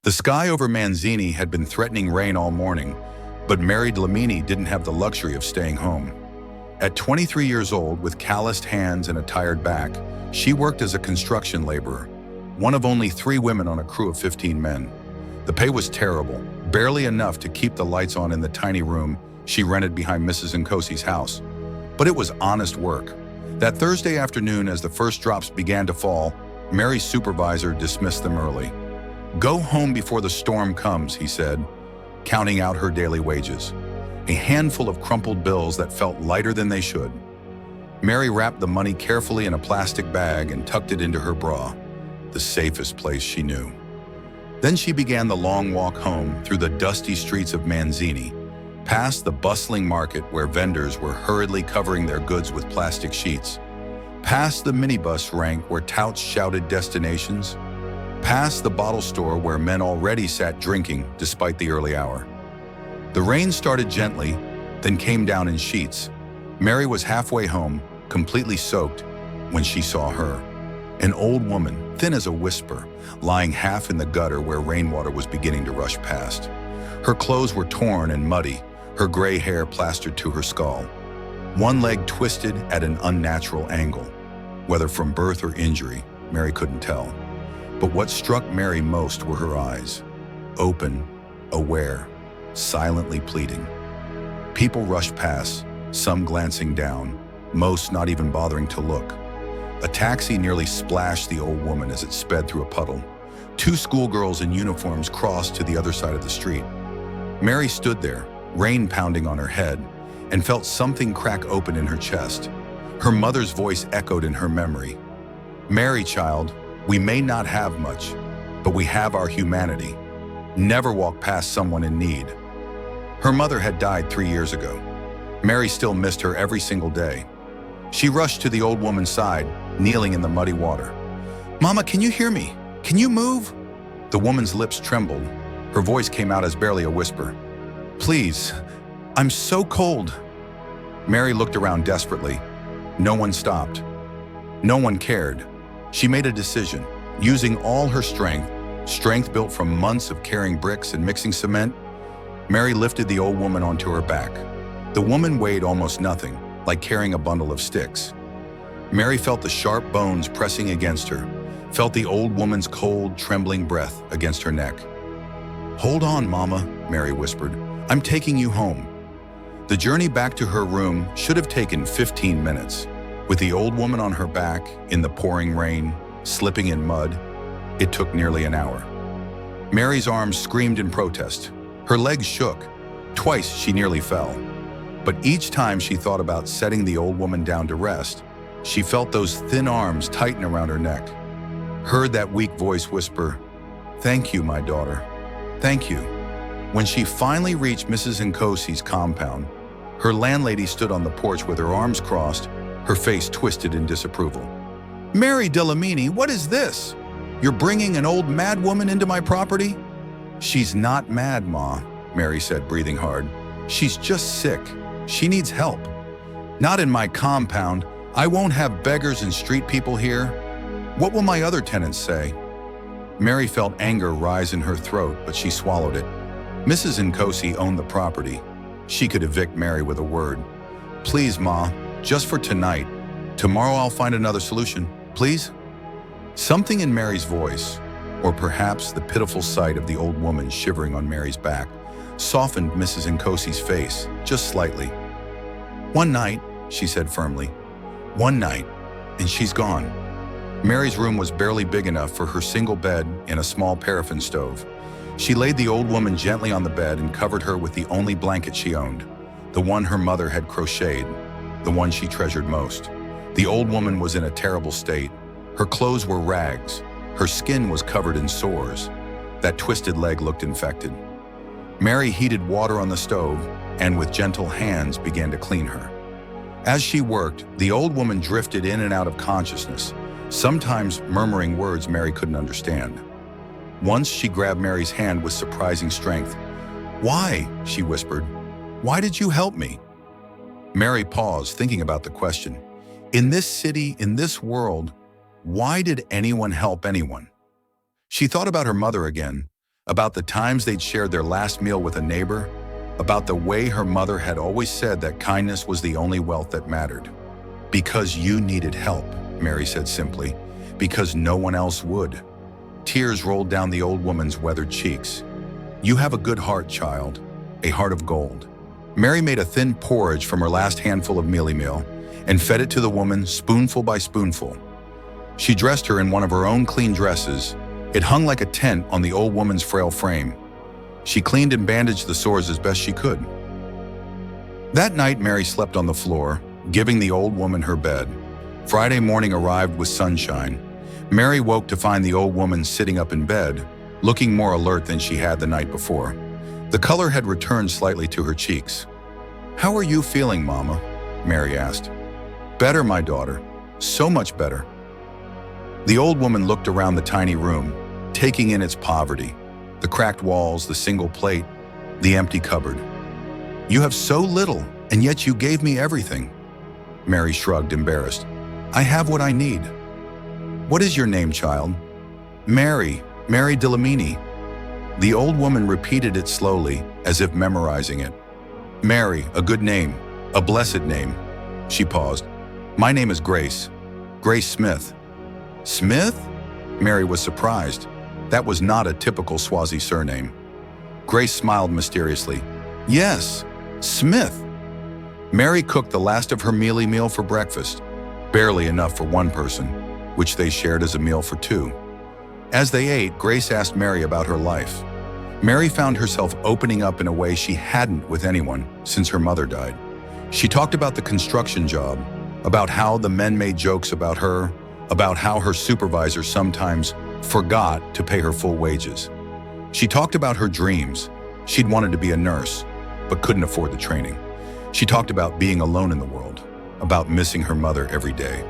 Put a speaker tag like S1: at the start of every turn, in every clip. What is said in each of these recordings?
S1: The sky over Manzini had been threatening rain all morning, but Mary Dlamini didn't have the luxury of staying home. At 23 years old, with calloused hands and a tired back, she worked as a construction laborer, one of only 3 women on a crew of 15 men. The pay was terrible, barely enough to keep the lights on in the tiny room she rented behind Mrs. Nkosi's house. But it was honest work. That Thursday afternoon, as the first drops began to fall, Mary's supervisor dismissed them early. "Go home before the storm comes," he said, counting out her daily wages. A handful of crumpled bills that felt lighter than they should. Mary wrapped the money carefully in a plastic bag and tucked it into her bra, the safest place she knew. Then she began the long walk home through the dusty streets of Manzini, past the bustling market where vendors were hurriedly covering their goods with plastic sheets, past the minibus rank where touts shouted destinations, past the bottle store where men already sat drinking despite the early hour. The rain started gently, then came down in sheets. Mary was halfway home, completely soaked, when she saw her. An old woman, thin as a whisper, lying half in the gutter where rainwater was beginning to rush past. Her clothes were torn and muddy, her gray hair plastered to her skull. One leg twisted at an unnatural angle. Whether from birth or injury, Mary couldn't tell. But what struck Mary most were her eyes. Open, aware, silently pleading. People rushed past, some glancing down, most not even bothering to look. A taxi nearly splashed the old woman as it sped through a puddle. 2 schoolgirls in uniforms crossed to the other side of the street. Mary stood there, rain pounding on her head, and felt something crack open in her chest. Her mother's voice echoed in her memory. "Mary, child, we may not have much, but we have our humanity. Never walk past someone in need." Her mother had died 3 years ago. Mary still missed her every single day. She rushed to the old woman's side, kneeling in the muddy water. "Mama, can you hear me? Can you move?" The woman's lips trembled. Her voice came out as barely a whisper. "Please, I'm so cold." Mary looked around desperately. No one stopped. No one cared. She made a decision, using all her strength built from months of carrying bricks and mixing cement. Mary lifted the old woman onto her back. The woman weighed almost nothing, like carrying a bundle of sticks. Mary felt the sharp bones pressing against her, felt the old woman's cold, trembling breath against her neck. "Hold on, Mama," Mary whispered. "I'm taking you home." The journey back to her room should have taken 15 minutes. With the old woman on her back, in the pouring rain, slipping in mud, it took nearly an hour. Mary's arms screamed in protest. Her legs shook. Twice she nearly fell. But each time she thought about setting the old woman down to rest, she felt those thin arms tighten around her neck. Heard that weak voice whisper, "Thank you, my daughter. Thank you." When she finally reached Mrs. Nkosi's compound, her landlady stood on the porch with her arms crossed, her face twisted in disapproval. "Mary Dlamini, what is this? You're bringing an old mad woman into my property?" "She's not mad, Ma," Mary said, breathing hard. "She's just sick. She needs help." "Not in my compound. I won't have beggars and street people here. What will my other tenants say?" Mary felt anger rise in her throat, but she swallowed it. Mrs. Nkosi owned the property. She could evict Mary with a word. "Please, Ma, just for tonight. Tomorrow I'll find another solution, please?" Something in Mary's voice, or perhaps the pitiful sight of the old woman shivering on Mary's back, softened Mrs. Nkosi's face, just slightly. "One night," she said firmly. "One night, and she's gone." Mary's room was barely big enough for her single bed and a small paraffin stove. She laid the old woman gently on the bed and covered her with the only blanket she owned, the one her mother had crocheted, the one she treasured most. The old woman was in a terrible state. Her clothes were rags. Her skin was covered in sores. That twisted leg looked infected. Mary heated water on the stove and with gentle hands began to clean her. As she worked, the old woman drifted in and out of consciousness, sometimes murmuring words Mary couldn't understand. Once she grabbed Mary's hand with surprising strength. "Why?" she whispered. "Why did you help me?" Mary paused, thinking about the question. In this city, in this world, why did anyone help anyone? She thought about her mother again, about the times they'd shared their last meal with a neighbor, about the way her mother had always said that kindness was the only wealth that mattered. "Because you needed help," Mary said simply, "because no one else would." Tears rolled down the old woman's weathered cheeks. "You have a good heart, child, a heart of gold." Mary made a thin porridge from her last handful of mealie meal and fed it to the woman spoonful by spoonful. She dressed her in one of her own clean dresses. It hung like a tent on the old woman's frail frame. She cleaned and bandaged the sores as best she could. That night, Mary slept on the floor, giving the old woman her bed. Friday morning arrived with sunshine. Mary woke to find the old woman sitting up in bed, looking more alert than she had the night before. The color had returned slightly to her cheeks. "How are you feeling, Mama?" Mary asked. "Better, my daughter. So much better." The old woman looked around the tiny room, taking in its poverty, the cracked walls, the single plate, the empty cupboard. "You have so little, and yet you gave me everything." Mary shrugged, embarrassed. "I have what I need." "What is your name, child?" "Mary Delamini." The old woman repeated it slowly, as if memorizing it. "Mary, a good name, a blessed name." She paused. "My name is Grace. Grace Smith." "Smith?" Mary was surprised. That was not a typical Swazi surname. Grace smiled mysteriously. "Yes, Smith." Mary cooked the last of her mealie meal for breakfast, barely enough for one person, which they shared as a meal for two. As they ate, Grace asked Mary about her life. Mary found herself opening up in a way she hadn't with anyone since her mother died. She talked about the construction job, about how the men made jokes about her, about how her supervisor sometimes forgot to pay her full wages. She talked about her dreams. She'd wanted to be a nurse, but couldn't afford the training. She talked about being alone in the world, about missing her mother every day.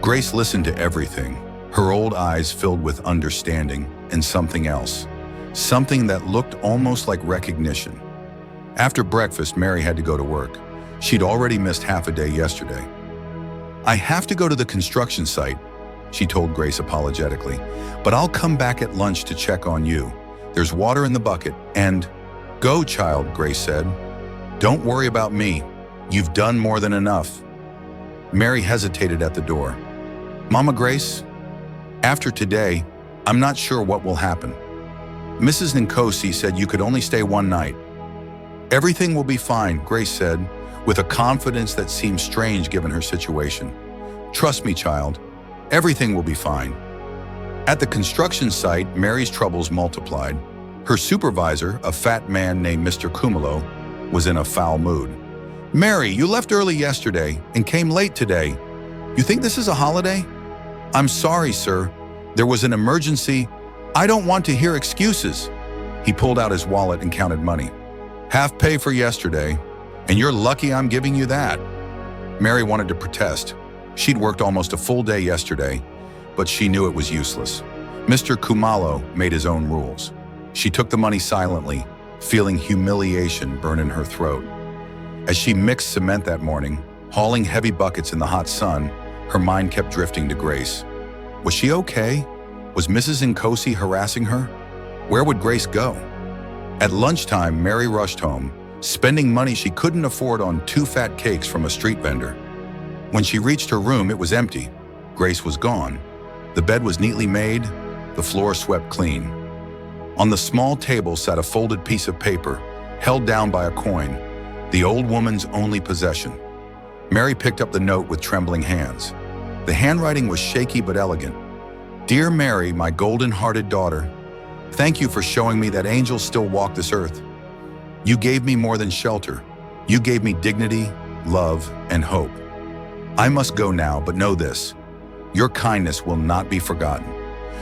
S1: Grace listened to everything, her old eyes filled with understanding and something else, something that looked almost like recognition. After breakfast, Mary had to go to work. She'd already missed half a day yesterday. "I have to go to the construction site," she told Grace apologetically, "but I'll come back at lunch to check on you. There's water in the bucket, and—" "Go, child," Grace said. "Don't worry about me. You've done more than enough." Mary hesitated at the door. "Mama Grace, after today, I'm not sure what will happen. Mrs. Nkosi said you could only stay one night." "Everything will be fine," Grace said, with a confidence that seemed strange given her situation. "Trust me, child. Everything will be fine." At the construction site, Mary's troubles multiplied. Her supervisor, a fat man named Mr. Kumalo, was in a foul mood. "Mary, you left early yesterday and came late today. You think this is a holiday?" "I'm sorry, sir. There was an emergency." "I don't want to hear excuses." He pulled out his wallet and counted money. "Half pay for yesterday, and you're lucky I'm giving you that." Mary wanted to protest. She'd worked almost a full day yesterday, but she knew it was useless. Mr. Kumalo made his own rules. She took the money silently, feeling humiliation burn in her throat. As she mixed cement that morning, hauling heavy buckets in the hot sun, her mind kept drifting to Grace. Was she okay? Was Mrs. Nkosi harassing her? Where would Grace go? At lunchtime, Mary rushed home, spending money she couldn't afford on 2 fat cakes from a street vendor. When she reached her room, it was empty. Grace was gone. The bed was neatly made, the floor swept clean. On the small table sat a folded piece of paper, held down by a coin, the old woman's only possession. Mary picked up the note with trembling hands. The handwriting was shaky but elegant. "Dear Mary, my golden-hearted daughter, thank you for showing me that angels still walk this earth. You gave me more than shelter. You gave me dignity, love, and hope. I must go now, but know this. Your kindness will not be forgotten.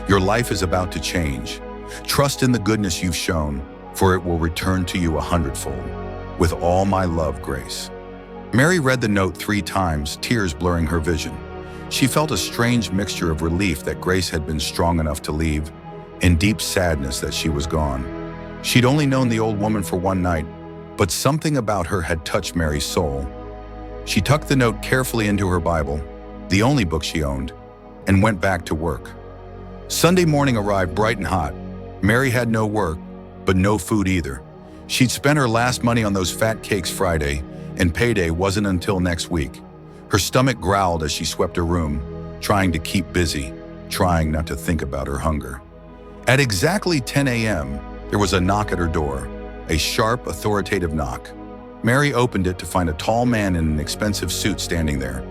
S1: Your life is about to change. Trust in the goodness you've shown, for it will return to you 100-fold. With all my love, Grace." Mary read the note 3 times, tears blurring her vision. She felt a strange mixture of relief that Grace had been strong enough to leave, and deep sadness that she was gone. She'd only known the old woman for one night, but something about her had touched Mary's soul. She tucked the note carefully into her Bible, the only book she owned, and went back to work. Sunday morning arrived bright and hot. Mary had no work, but no food either. She'd spent her last money on those fat cakes Friday, and payday wasn't until next week. Her stomach growled as she swept her room, trying to keep busy, trying not to think about her hunger. At exactly 10 a.m., there was a knock at her door, a sharp, authoritative knock. Mary opened it to find a tall man in an expensive suit standing there,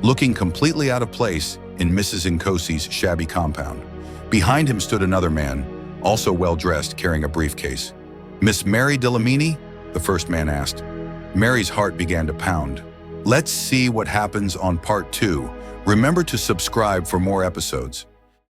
S1: looking completely out of place in Mrs. Nkosi's shabby compound. Behind him stood another man, also well-dressed, carrying a briefcase. "Miss Mary Delamini?" the first man asked. Mary's heart began to pound. Let's see what happens on part 2. Remember to subscribe for more episodes.